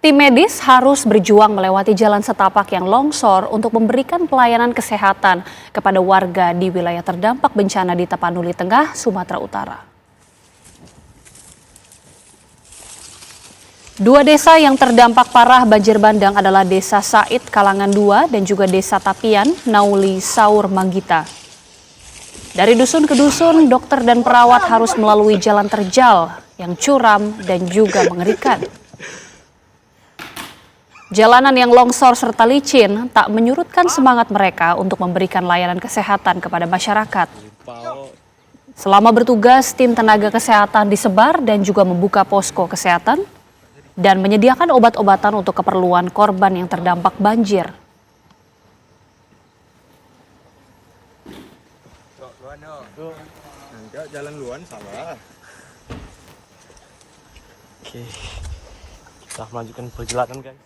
Tim medis harus berjuang melewati jalan setapak yang longsor untuk memberikan pelayanan kesehatan kepada warga di wilayah terdampak bencana di Tapanuli Tengah, Sumatera Utara. Dua desa yang terdampak parah banjir bandang adalah Desa Said Kalangan 2 dan juga Desa Tapian, Nauli, Saur, Manggita. Dari dusun ke dusun, dokter dan perawat harus melalui jalan terjal yang curam dan juga mengerikan. Jalanan yang longsor serta licin tak menyurutkan semangat mereka untuk memberikan layanan kesehatan kepada masyarakat. Selama bertugas, tim tenaga kesehatan disebar dan juga membuka posko kesehatan dan menyediakan obat-obatan untuk keperluan korban yang terdampak banjir. Jalan luar salah. Oke, kita melanjutkan perjalanan, guys.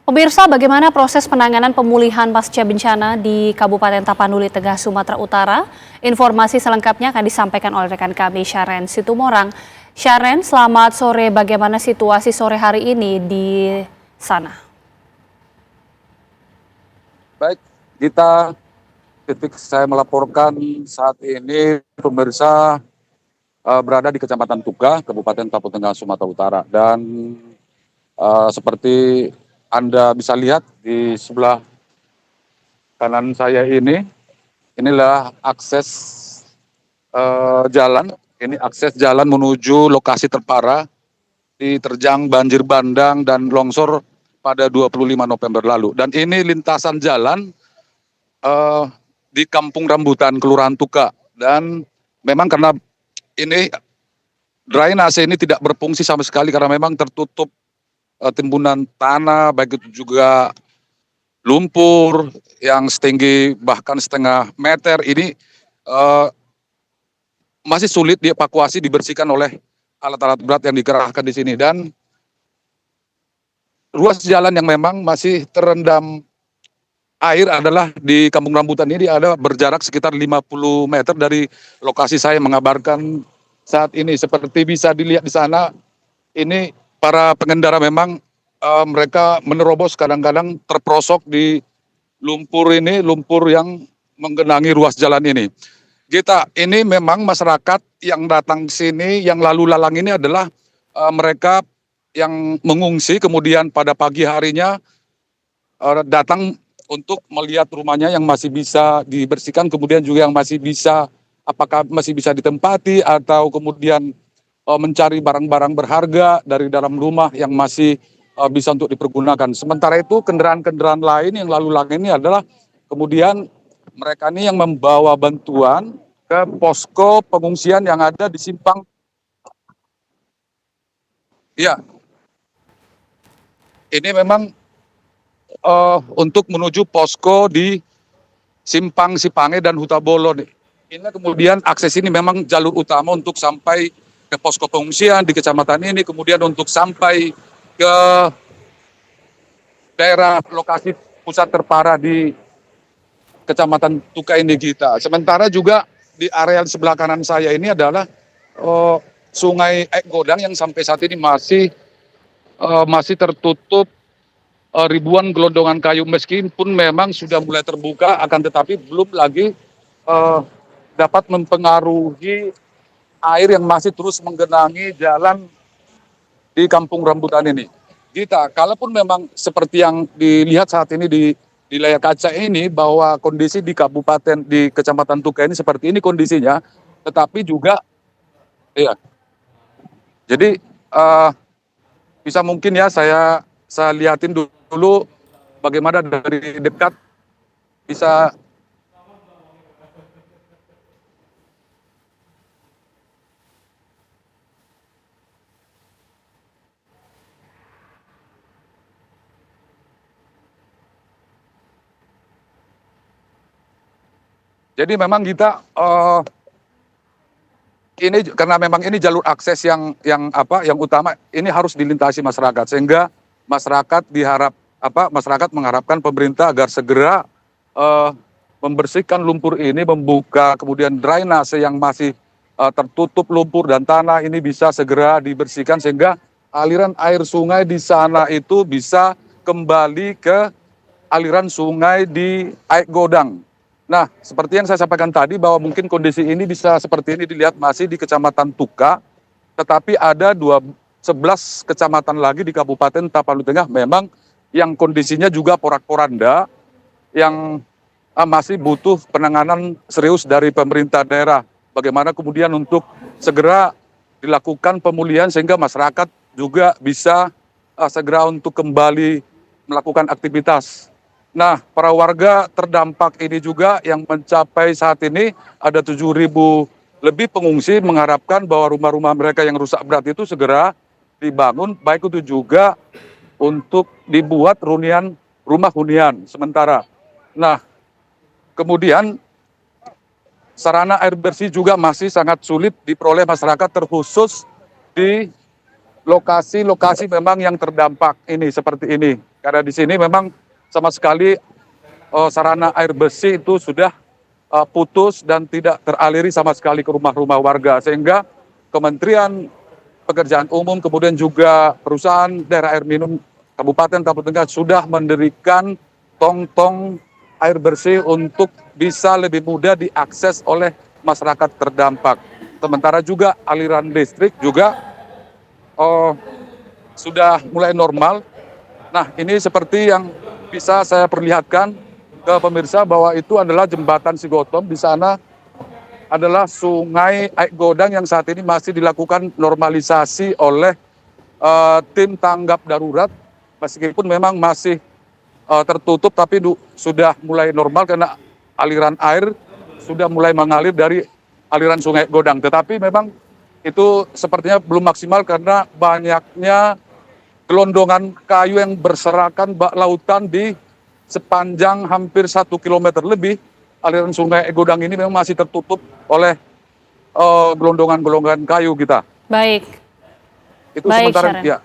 Pemirsa, bagaimana proses penanganan pemulihan pasca bencana di Kabupaten Tapanuli Tengah, Sumatera Utara? Informasi selengkapnya akan disampaikan oleh rekan kami Syaren Situmorang. Syaren, selamat sore. Bagaimana situasi sore hari ini di sana? Baik, kita titik saya melaporkan saat ini pemirsa berada di Kecamatan Tuga, Kabupaten Tapanuli Tengah, Sumatera Utara. Dan seperti Anda bisa lihat di sebelah kanan saya inilah akses jalan. Ini akses jalan menuju lokasi terparah diterjang banjir bandang dan longsor pada 25 November lalu. Dan ini lintasan jalan di Kampung Rambutan, Kelurahan Tuga. Dan memang karena ini drainase ini tidak berfungsi sama sekali karena memang tertutup timbunan tanah, baik itu juga lumpur yang setinggi bahkan setengah meter ini masih sulit dievakuasi, dibersihkan oleh alat-alat berat yang dikerahkan di sini. Dan ruas jalan yang memang masih terendam air adalah di Kampung Rambutan ini ada berjarak sekitar 50 meter dari lokasi saya mengabarkan saat ini. Seperti bisa dilihat di sana, ini para pengendara memang mereka menerobos, kadang-kadang terperosok di lumpur yang menggenangi ruas jalan ini. Ini memang masyarakat yang datang ke sini, yang lalu lalang ini adalah mereka yang mengungsi, kemudian pada pagi harinya datang untuk melihat rumahnya yang masih bisa dibersihkan, kemudian juga yang masih bisa, apakah masih bisa ditempati atau kemudian mencari barang-barang berharga dari dalam rumah yang masih bisa untuk dipergunakan. Sementara itu kendaraan-kendaraan lain yang lalu lalang ini adalah kemudian mereka ini yang membawa bantuan ke posko pengungsian yang ada di simpang. Ya, ini memang untuk menuju posko di Simpang Sipange dan Hutabolo nih. Ini kemudian akses ini memang jalur utama untuk sampai ke posko pengungsian di kecamatan ini, kemudian untuk sampai ke daerah lokasi pusat terparah di Kecamatan Tuga ini kita. Sementara juga di area sebelah kanan saya ini adalah Sungai Godang yang sampai saat ini masih tertutup ribuan gelondongan kayu, meskipun memang sudah mulai terbuka, akan tetapi belum lagi dapat mempengaruhi air yang masih terus menggenangi jalan di Kampung Rambutan ini. Kalaupun memang seperti yang dilihat saat ini di layar kaca ini, bahwa kondisi di Kecamatan Tuga ini seperti ini kondisinya, tetapi juga ya. Jadi bisa mungkin ya saya lihatin dulu bagaimana dari dekat bisa. Jadi memang kita ini karena memang ini jalur akses yang utama ini harus dilintasi masyarakat, sehingga masyarakat mengharapkan pemerintah agar segera membersihkan lumpur ini, membuka kemudian drainase yang masih tertutup lumpur dan tanah ini bisa segera dibersihkan, sehingga aliran air sungai di sana itu bisa kembali ke aliran sungai di Aik Godang. Nah, seperti yang saya sampaikan tadi bahwa mungkin kondisi ini bisa seperti ini dilihat masih di Kecamatan Tuka, tetapi ada 11 kecamatan lagi di Kabupaten Tapanuli Tengah memang yang kondisinya juga porak-poranda, yang masih butuh penanganan serius dari pemerintah daerah. Bagaimana kemudian untuk segera dilakukan pemulihan sehingga masyarakat juga bisa segera untuk kembali melakukan aktivitas. Nah, para warga terdampak ini juga yang mencapai saat ini ada 7.000 lebih pengungsi mengharapkan bahwa rumah-rumah mereka yang rusak berat itu segera dibangun, baik itu juga untuk dibuat rumah hunian sementara. Nah, kemudian sarana air bersih juga masih sangat sulit diperoleh masyarakat, terkhusus di lokasi-lokasi memang yang terdampak ini seperti ini. Karena di sini memang sama sekali sarana air bersih itu sudah putus dan tidak teraliri sama sekali ke rumah-rumah warga. Sehingga Kementerian Pekerjaan Umum kemudian juga perusahaan daerah air minum Kabupaten Tapanuli Tengah sudah mendirikan tong-tong air bersih untuk bisa lebih mudah diakses oleh masyarakat terdampak. Sementara juga aliran listrik juga sudah mulai normal. Nah, ini seperti yang bisa saya perlihatkan ke pemirsa bahwa itu adalah jembatan Sigotom. Di sana adalah sungai Aik Godang yang saat ini masih dilakukan normalisasi oleh tim tanggap darurat. Meskipun memang masih tertutup tapi sudah mulai normal karena aliran air sudah mulai mengalir dari aliran sungai Godang. Tetapi memang itu sepertinya belum maksimal karena banyaknya gelondongan kayu yang berserakan bak lautan di sepanjang hampir 1 kilometer lebih. Aliran sungai Godang ini memang masih tertutup oleh gelondongan-gelondongan kayu kita. Baik. Itu Baik, sementara Sharon. ya.